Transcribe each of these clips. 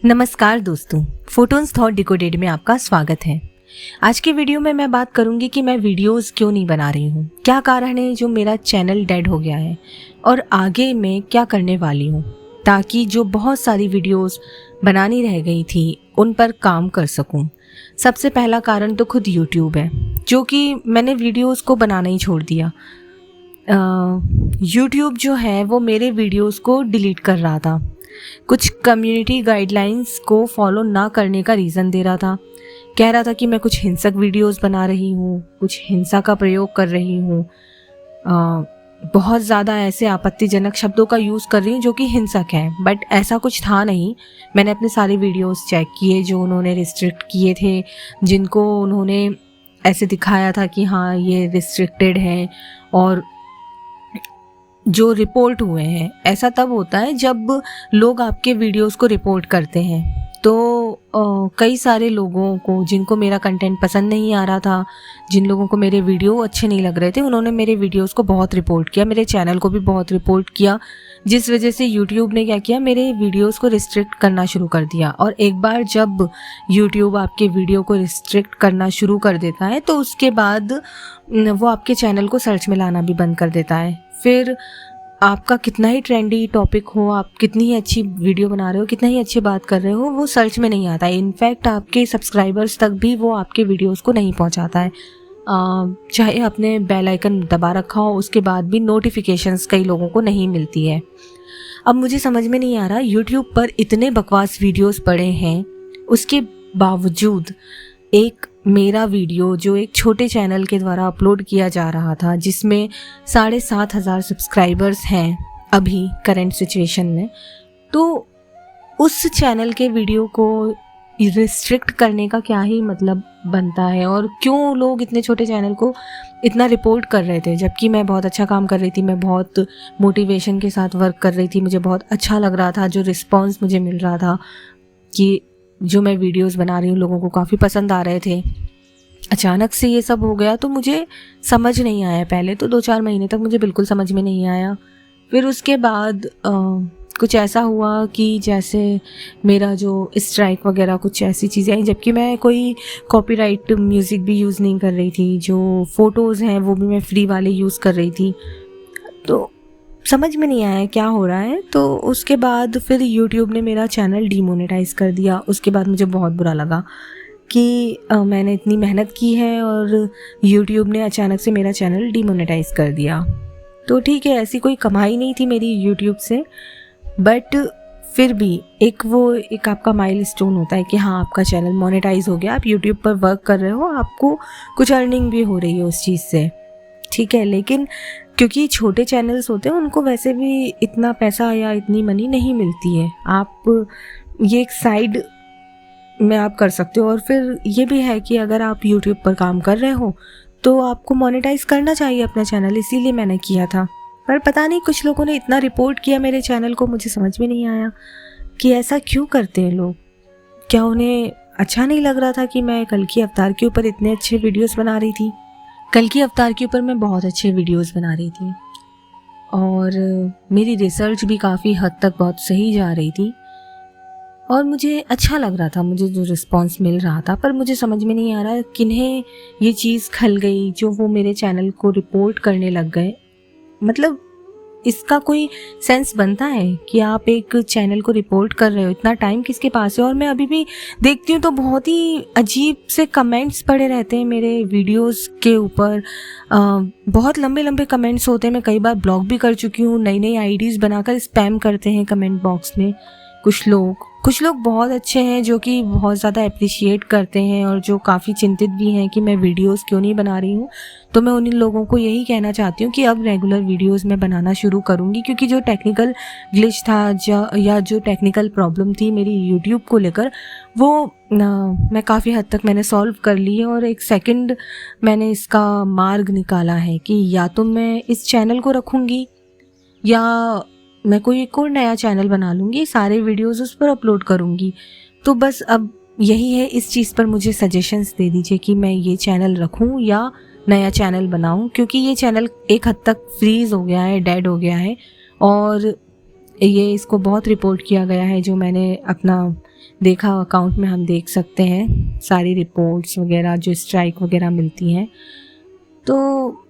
नमस्कार दोस्तों, photons thought decoded में आपका स्वागत है। आज के वीडियो में मैं बात करूंगी कि मैं वीडियोस क्यों नहीं बना रही हूँ, क्या कारण है जो मेरा चैनल डेड हो गया है और आगे मैं क्या करने वाली हूँ ताकि जो बहुत सारी वीडियोस बनानी रह गई थी उन पर काम कर सकूँ। सबसे पहला कारण तो खुद यूट्यूब है, जो कि मैंने वीडियोस को बनाना ही छोड़ दिया। यूट्यूब जो है वो मेरे वीडियोस को डिलीट कर रहा था, कुछ कम्युनिटी गाइडलाइंस को फॉलो ना करने का रीज़न दे रहा था। कह रहा था कि मैं कुछ हिंसक वीडियोस बना रही हूँ, कुछ हिंसा का प्रयोग कर रही हूँ, बहुत ज़्यादा ऐसे आपत्तिजनक शब्दों का यूज़ कर रही हूँ जो कि हिंसक हैं। बट ऐसा कुछ था नहीं। मैंने अपने सारे वीडियोस चेक किए जो उन्होंने रिस्ट्रिक्ट किए थे, जिनको उन्होंने ऐसे दिखाया था कि हाँ ये रिस्ट्रिक्टेड है, और जो रिपोर्ट हुए हैं। ऐसा तब होता है जब लोग आपके वीडियोस को रिपोर्ट करते हैं। तो कई सारे लोगों को जिनको मेरा कंटेंट पसंद नहीं आ रहा था, जिन लोगों को मेरे वीडियो अच्छे नहीं लग रहे थे, उन्होंने मेरे वीडियोस को बहुत रिपोर्ट किया, मेरे चैनल को भी बहुत रिपोर्ट किया, जिस वजह से यूट्यूब ने क्या किया, मेरे वीडियोस को रिस्ट्रिक्ट करना शुरू कर दिया। और एक बार जब यूट्यूब आपके वीडियो को रिस्ट्रिक्ट करना शुरू कर देता है तो उसके बाद वो आपके चैनल को सर्च में लाना भी बंद कर देता है। फिर आपका कितना ही ट्रेंडी टॉपिक हो, आप कितनी ही अच्छी वीडियो बना रहे हो, कितना ही अच्छी बात कर रहे हो, वो सर्च में नहीं आता है। इनफैक्ट आपके सब्सक्राइबर्स तक भी वो आपके वीडियोस को नहीं पहुंचाता है। चाहे आपने बेल आइकन दबा रखा हो, उसके बाद भी नोटिफिकेशंस कई लोगों को नहीं मिलती है। अब मुझे समझ में नहीं आ रहा, यूट्यूब पर इतने बकवास वीडियोस पड़े हैं, उसके बावजूद एक मेरा वीडियो जो एक छोटे चैनल के द्वारा अपलोड किया जा रहा था, जिसमें 7,500 सब्सक्राइबर्स हैं अभी करंट सिचुएशन में, तो उस चैनल के वीडियो को रिस्ट्रिक्ट करने का क्या ही मतलब बनता है, और क्यों लोग इतने छोटे चैनल को इतना रिपोर्ट कर रहे थे, जबकि मैं बहुत अच्छा काम कर रही थी, मैं बहुत मोटिवेशन के साथ वर्क कर रही थी, मुझे बहुत अच्छा लग रहा था, जो रिस्पॉन्स मुझे मिल रहा था कि जो मैं वीडियोस बना रही हूँ लोगों को काफ़ी पसंद आ रहे थे। अचानक से ये सब हो गया तो मुझे समझ नहीं आया। पहले तो 2-4 महीने तक मुझे बिल्कुल समझ में नहीं आया। फिर उसके बाद कुछ ऐसा हुआ कि जैसे मेरा जो स्ट्राइक वगैरह कुछ ऐसी चीज़ें आई, जबकि मैं कोई कॉपीराइट म्यूज़िक भी यूज़ नहीं कर रही थी, जो फ़ोटोज़ हैं वो भी मैं फ्री वाले यूज़ कर रही थी। तो समझ में नहीं आया क्या हो रहा है। तो उसके बाद फिर यूट्यूब ने मेरा चैनल डीमोनेटाइज़ कर दिया। उसके बाद मुझे बहुत बुरा लगा कि मैंने इतनी मेहनत की है और यूट्यूब ने अचानक से मेरा चैनल डीमोनेटाइज़ कर दिया। तो ठीक है, ऐसी कोई कमाई नहीं थी मेरी यूट्यूब से, बट फिर भी एक आपका माइलस्टोन होता है कि हाँ आपका चैनल मोनेटाइज हो गया, आप यूट्यूब पर वर्क कर रहे हो, आपको कुछ अर्निंग भी हो रही है उस चीज़ से, ठीक है। लेकिन क्योंकि छोटे चैनल्स होते हैं उनको वैसे भी इतना पैसा या इतनी मनी नहीं मिलती है। आप ये एक साइड में आप कर सकते हो। और फिर ये भी है कि अगर आप यूट्यूब पर काम कर रहे हो तो आपको मोनेटाइज करना चाहिए अपना चैनल, इसीलिए मैंने किया था। पर पता नहीं कुछ लोगों ने इतना रिपोर्ट किया मेरे चैनल को, मुझे समझ में नहीं आया कि ऐसा क्यों करते हैं लोग। क्या उन्हें अच्छा नहीं लग रहा था कि मैं कल की अवतार के ऊपर इतने अच्छे वीडियोस बना रही थी? कल की अवतार के ऊपर मैं बहुत अच्छे वीडियोस बना रही थी और मेरी रिसर्च भी काफ़ी हद तक बहुत सही जा रही थी और मुझे अच्छा लग रहा था, मुझे जो रिस्पांस मिल रहा था। पर मुझे समझ में नहीं आ रहा किन्हें ये चीज़ खल गई जो वो मेरे चैनल को रिपोर्ट करने लग गए। मतलब इसका कोई सेंस बनता है कि आप एक चैनल को रिपोर्ट कर रहे हो? इतना टाइम किसके पास है? और मैं अभी भी देखती हूँ तो बहुत ही अजीब से कमेंट्स पड़े रहते हैं मेरे वीडियोस के ऊपर। बहुत लंबे लंबे कमेंट्स होते हैं। मैं कई बार ब्लॉक भी कर चुकी हूँ। नई नई आईडीज़ बनाकर स्पैम करते हैं कमेंट बॉक्स में कुछ लोग बहुत अच्छे हैं जो कि बहुत ज़्यादा अप्रिशिएट करते हैं और जो काफ़ी चिंतित भी हैं कि मैं वीडियोस क्यों नहीं बना रही हूँ। तो मैं उन लोगों को यही कहना चाहती हूँ कि अब रेगुलर वीडियोस मैं बनाना शुरू करूँगी, क्योंकि जो टेक्निकल ग्लिच था या जो टेक्निकल प्रॉब्लम थी मेरी यूट्यूब को लेकर, वो मैं काफ़ी हद तक मैंने सॉल्व कर ली है। और एक सेकंड मैंने इसका मार्ग निकाला है कि या तो मैं इस चैनल को रखूँगी या मैं कोई एक और नया चैनल बना लूँगी, सारे वीडियोस उस पर अपलोड करूँगी। तो बस अब यही है, इस चीज़ पर मुझे सजेशंस दे दीजिए कि मैं ये चैनल रखूँ या नया चैनल बनाऊँ, क्योंकि ये चैनल एक हद तक फ्रीज़ हो गया है, डेड हो गया है। और ये इसको बहुत रिपोर्ट किया गया है, जो मैंने अपना देखा अकाउंट में हम देख सकते हैं सारी रिपोर्ट्स वगैरह जो स्ट्राइक वगैरह मिलती हैं। तो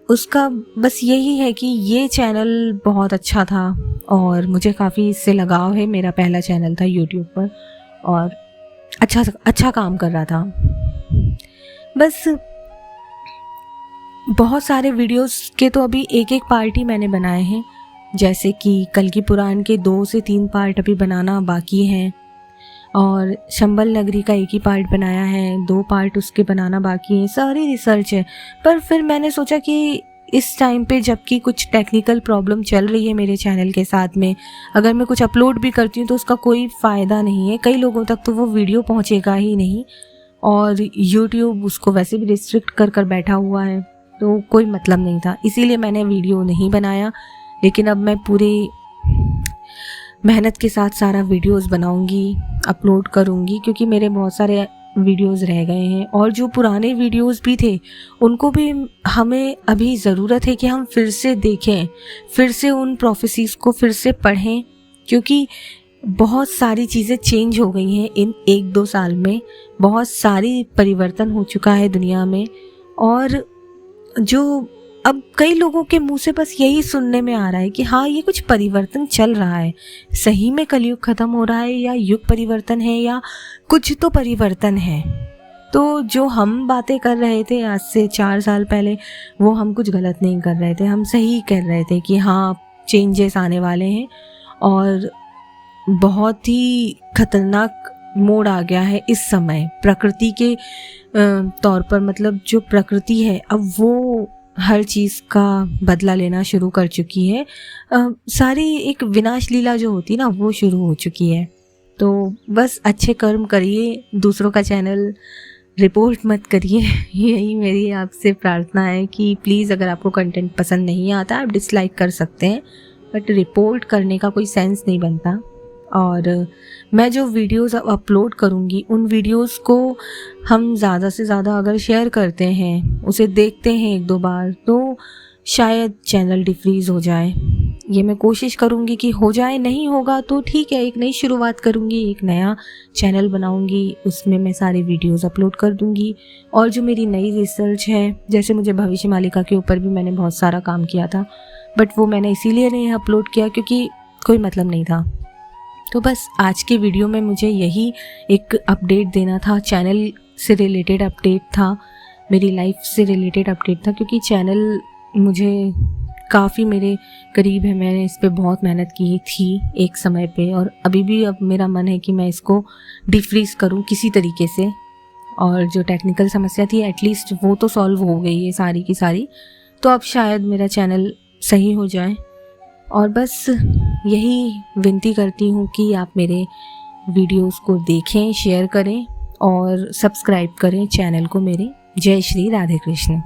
उसका बस यही है कि ये चैनल बहुत अच्छा था और मुझे काफ़ी इससे लगाव है। मेरा पहला चैनल था यूट्यूब पर और अच्छा काम कर रहा था। बस बहुत सारे वीडियोस के तो अभी एक पार्ट ही मैंने बनाए हैं, जैसे कि कल की पुराण के 2 से 3 पार्ट अभी बनाना बाकी हैं और शंबल नगरी का एक ही पार्ट बनाया है, 2 पार्ट उसके बनाना बाकी हैं। सारी रिसर्च है, पर फिर मैंने सोचा कि इस टाइम पे जबकि कुछ टेक्निकल प्रॉब्लम चल रही है मेरे चैनल के साथ में, अगर मैं कुछ अपलोड भी करती हूँ तो उसका कोई फ़ायदा नहीं है, कई लोगों तक तो वो वीडियो पहुँचेगा ही नहीं और यूट्यूब उसको वैसे भी रिस्ट्रिक्ट कर बैठा हुआ है, तो कोई मतलब नहीं था। इसीलिए मैंने वीडियो नहीं बनाया। लेकिन अब मैं पूरी मेहनत के साथ सारा वीडियोस बनाऊंगी, अपलोड करूंगी, क्योंकि मेरे बहुत सारे वीडियोस रह गए हैं और जो पुराने वीडियोस भी थे उनको भी हमें अभी ज़रूरत है कि हम फिर से देखें, फिर से उन प्रोफेसीज़ को फिर से पढ़ें, क्योंकि बहुत सारी चीज़ें चेंज हो गई हैं इन 1-2 साल में। बहुत सारी परिवर्तन हो चुका है दुनिया में और जो अब कई लोगों के मुंह से बस यही सुनने में आ रहा है कि हाँ, ये कुछ परिवर्तन चल रहा है। सही में कलयुग ख़त्म हो रहा है या युग परिवर्तन है या कुछ तो परिवर्तन है। तो जो हम बातें कर रहे थे आज से 4 साल पहले, वो हम कुछ गलत नहीं कर रहे थे, हम सही कर रहे थे कि हाँ, चेंजेस आने वाले हैं और बहुत ही खतरनाक मोड़ आ गया है इस समय प्रकृति के तौर पर। मतलब जो प्रकृति है अब वो हर चीज़ का बदला लेना शुरू कर चुकी है। सारी एक विनाश लीला जो होती ना, वो शुरू हो चुकी है। तो बस अच्छे कर्म करिए, दूसरों का चैनल रिपोर्ट मत करिए। यही मेरी आपसे प्रार्थना है कि प्लीज़ अगर आपको कंटेंट पसंद नहीं आता आप डिसलाइक कर सकते हैं, बट रिपोर्ट करने का कोई सेंस नहीं बनता। और मैं जो वीडियोस अपलोड करूँगी उन वीडियोस को हम ज़्यादा से ज़्यादा अगर शेयर करते हैं, उसे देखते हैं 1-2 बार, तो शायद चैनल डिफ्रीज़ हो जाए। ये मैं कोशिश करूँगी कि हो जाए, नहीं होगा तो ठीक है, एक नई शुरुआत करूँगी, एक नया चैनल बनाऊँगी, उसमें मैं सारे वीडियोस अपलोड कर दूँगी। और जो मेरी नई रिसर्च है, जैसे मुझे भविष्य मालिका के ऊपर भी मैंने बहुत सारा काम किया था, बट वो मैंने इसीलिए नहीं अपलोड किया क्योंकि कोई मतलब नहीं था। तो बस आज के वीडियो में मुझे यही एक अपडेट देना था, चैनल से रिलेटेड अपडेट था, मेरी लाइफ से रिलेटेड अपडेट था, क्योंकि चैनल मुझे काफ़ी मेरे करीब है। मैंने इस पे बहुत मेहनत की थी एक समय पे और अभी भी अब मेरा मन है कि मैं इसको डिफ्रीज़ करूं किसी तरीके से। और जो टेक्निकल समस्या थी एटलीस्ट वो तो सॉल्व हो गई है सारी की सारी, तो अब शायद मेरा चैनल सही हो जाए। और बस यही विनती करती हूँ कि आप मेरे वीडियोस को देखें, शेयर करें और सब्सक्राइब करें चैनल को मेरे। जय श्री राधे कृष्ण।